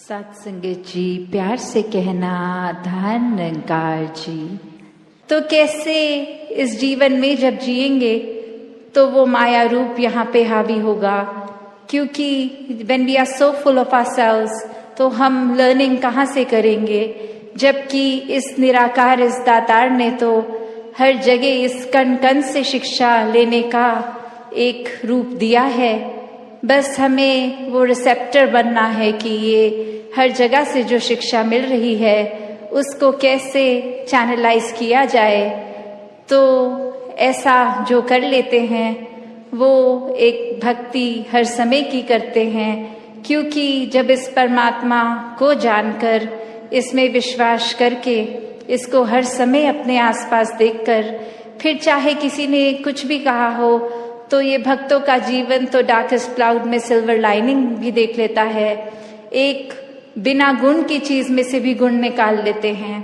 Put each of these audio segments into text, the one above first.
सत्संगत जी, प्यार से कहना धन निरंकार जी। तो कैसे इस जीवन में जब जिएंगे तो वो माया रूप यहाँ पे हावी होगा, क्योंकि when we are so full of ourselves तो हम लर्निंग कहाँ से करेंगे, जबकि इस निराकार इस दातार ने तो हर जगह इस कण कण से शिक्षा लेने का एक रूप दिया है। बस हमें वो रिसेप्टर बनना है कि ये हर जगह से जो शिक्षा मिल रही है उसको कैसे चैनलाइज किया जाए। तो ऐसा जो कर लेते हैं वो एक भक्ति हर समय की करते हैं, क्योंकि जब इस परमात्मा को जानकर इसमें विश्वास करके इसको हर समय अपने आसपास देखकर फिर चाहे किसी ने कुछ भी कहा हो तो ये भक्तों का जीवन तो डार्केस्ट क्लाउड में सिल्वर लाइनिंग भी देख लेता है। एक बिना गुण की चीज में से भी गुण निकाल लेते हैं।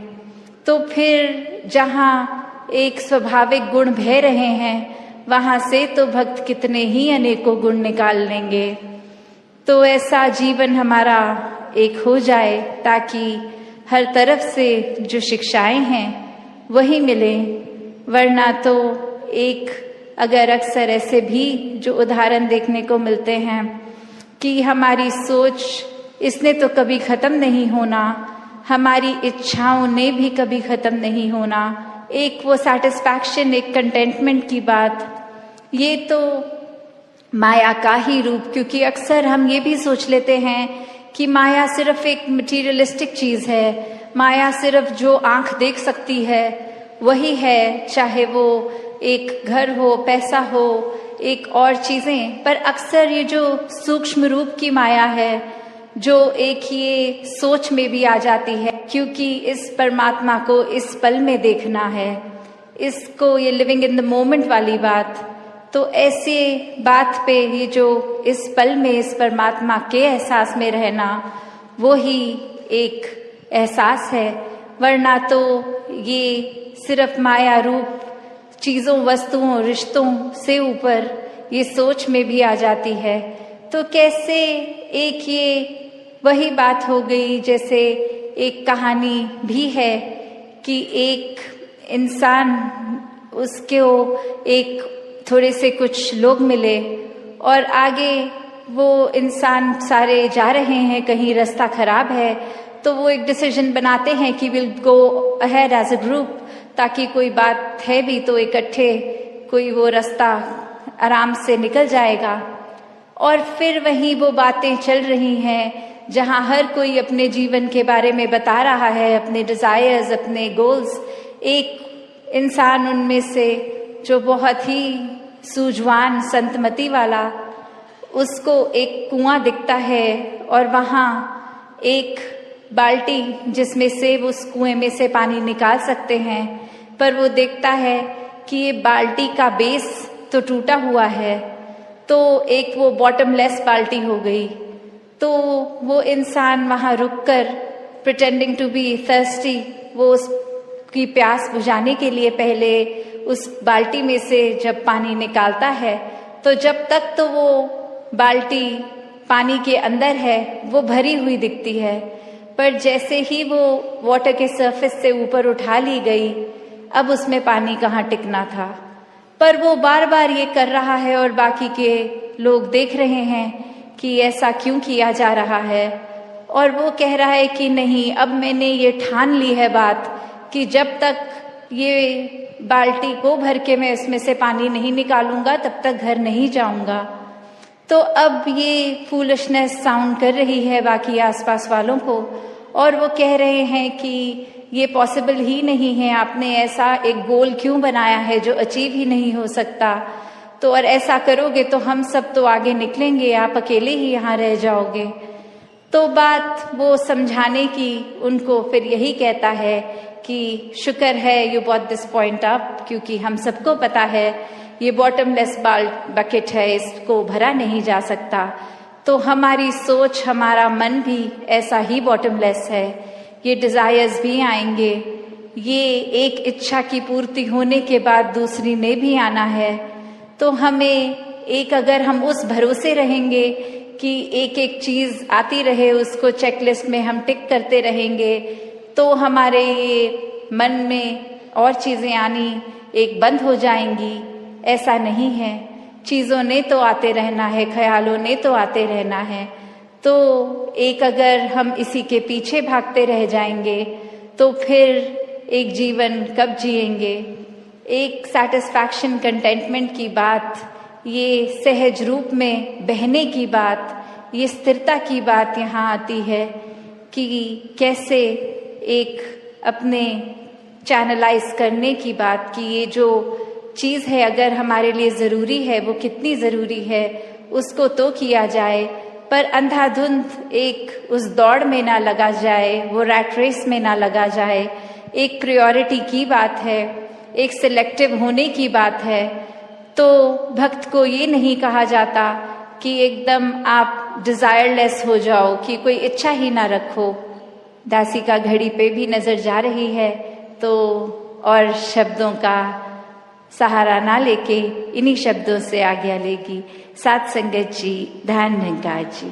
तो फिर जहाँ एक स्वाभाविक गुण बह रहे हैं वहां से तो भक्त कितने ही अनेकों गुण निकाल लेंगे। तो ऐसा जीवन हमारा एक हो जाए ताकि हर तरफ से जो शिक्षाएं हैं वही मिले। वरना तो एक अगर अक्सर ऐसे भी जो उदाहरण देखने को मिलते हैं कि हमारी सोच इसने तो कभी खत्म नहीं होना, हमारी इच्छाओं ने भी कभी खत्म नहीं होना, एक वो सैटिस्फैक्शन एक कंटेंटमेंट की बात, ये तो माया का ही रूप। क्योंकि अक्सर हम ये भी सोच लेते हैं कि माया सिर्फ एक मटीरियलिस्टिक चीज है, माया सिर्फ जो आंख देख सकती है वही है, चाहे वो एक घर हो, पैसा हो, एक और चीजें। पर अक्सर ये जो सूक्ष्म रूप की माया है जो एक ये सोच में भी आ जाती है, क्योंकि इस परमात्मा को इस पल में देखना है, इसको ये लिविंग इन द मोमेंट वाली बात। तो ऐसे बात पे ये जो इस पल में इस परमात्मा के एहसास में रहना वो ही एक एहसास है। वरना तो ये सिर्फ माया रूप चीजों, वस्तुओं, रिश्तों से ऊपर ये सोच में भी आ जाती है। तो कैसे एक ये वही बात हो गई, जैसे एक कहानी भी है कि एक इंसान उसको एक थोड़े से कुछ लोग मिले और आगे वो इंसान सारे जा रहे हैं, कहीं रास्ता खराब है तो वो एक डिसीजन बनाते हैं कि will go ahead as a group, ताकि कोई बात है भी तो इकट्ठे कोई वो रास्ता आराम से निकल जाएगा। और फिर वहीं वो बातें चल रही हैं जहां हर कोई अपने जीवन के बारे में बता रहा है, अपने डिजायर्स, अपने गोल्स। एक इंसान उनमें से जो बहुत ही सूझवान संतमति वाला, उसको एक कुआं दिखता है और वहां एक बाल्टी जिसमें से वो उस कुएं में से पानी निकाल सकते हैं, पर वो देखता है कि ये बाल्टी का बेस तो टूटा हुआ है, तो एक वो बॉटमलेस बाल्टी हो गई। तो वो इंसान वहां रुककर प्रिटेंडिंग टू बी थर्स्टी, वो उसकी प्यास बुझाने के लिए पहले उस बाल्टी में से जब पानी निकालता है तो जब तक तो वो बाल्टी पानी के अंदर है वो भरी हुई दिखती है, पर जैसे ही वो वाटर के सरफेस से ऊपर उठा ली गई अब उसमें पानी कहाँ टिकना था। पर वो बार बार ये कर रहा है और बाकी के लोग देख रहे हैं कि ऐसा क्यों किया जा रहा है। और वो कह रहा है कि नहीं, अब मैंने ये ठान ली है बात कि जब तक ये बाल्टी को भर के मैं इसमें से पानी नहीं निकालूंगा तब तक घर नहीं जाऊंगा। तो अब ये फूलिशनेस साउंड कर रही है बाकी आसपास वालों को, और वो कह रहे हैं कि ये पॉसिबल ही नहीं है, आपने ऐसा एक गोल क्यों बनाया है जो अचीव ही नहीं हो सकता। तो और ऐसा करोगे तो हम सब तो आगे निकलेंगे, आप अकेले ही यहाँ रह जाओगे। तो बात वो समझाने की उनको फिर यही कहता है कि शुक्र है you bought this point up, क्योंकि हम सबको पता है ये बॉटमलेस बकेट है, इसको भरा नहीं जा सकता। तो हमारी सोच, हमारा मन भी ऐसा ही बॉटमलेस है। ये डिजायर्स भी आएंगे, ये एक इच्छा की पूर्ति होने के बाद दूसरी ने भी आना है। तो हमें एक, अगर हम उस भरोसे रहेंगे कि एक एक चीज आती रहे, उसको चेकलिस्ट में हम टिक करते रहेंगे, तो हमारे ये मन में और चीजें आनी एक बंद हो जाएंगी। ऐसा नहीं है, चीजों ने तो आते रहना है, ख्यालों ने तो आते रहना है। तो एक अगर हम इसी के पीछे भागते रह जाएंगे तो फिर एक जीवन कब जिएंगे। एक सेटिस्फैक्शन, कंटेंटमेंट की बात, ये सहज रूप में बहने की बात, ये स्थिरता की बात यहाँ आती है कि कैसे एक अपने चैनलाइज करने की बात, कि ये जो चीज़ है अगर हमारे लिए ज़रूरी है, वो कितनी ज़रूरी है, उसको तो किया जाए, पर अंधाधुंध एक उस दौड़ में ना लगा जाए, वो रैट रेस में ना लगा जाए। एक प्रायोरिटी की बात है, एक सिलेक्टिव होने की बात है। तो भक्त को ये नहीं कहा जाता कि एकदम आप डिजायरलेस हो जाओ, कि कोई इच्छा ही ना रखो। दासी का घड़ी पे भी नजर जा रही है, तो और शब्दों का सहारा ना लेके इन्हीं शब्दों से आज्ञा लेगी। साथ संगत जी, धन निरंकार जी।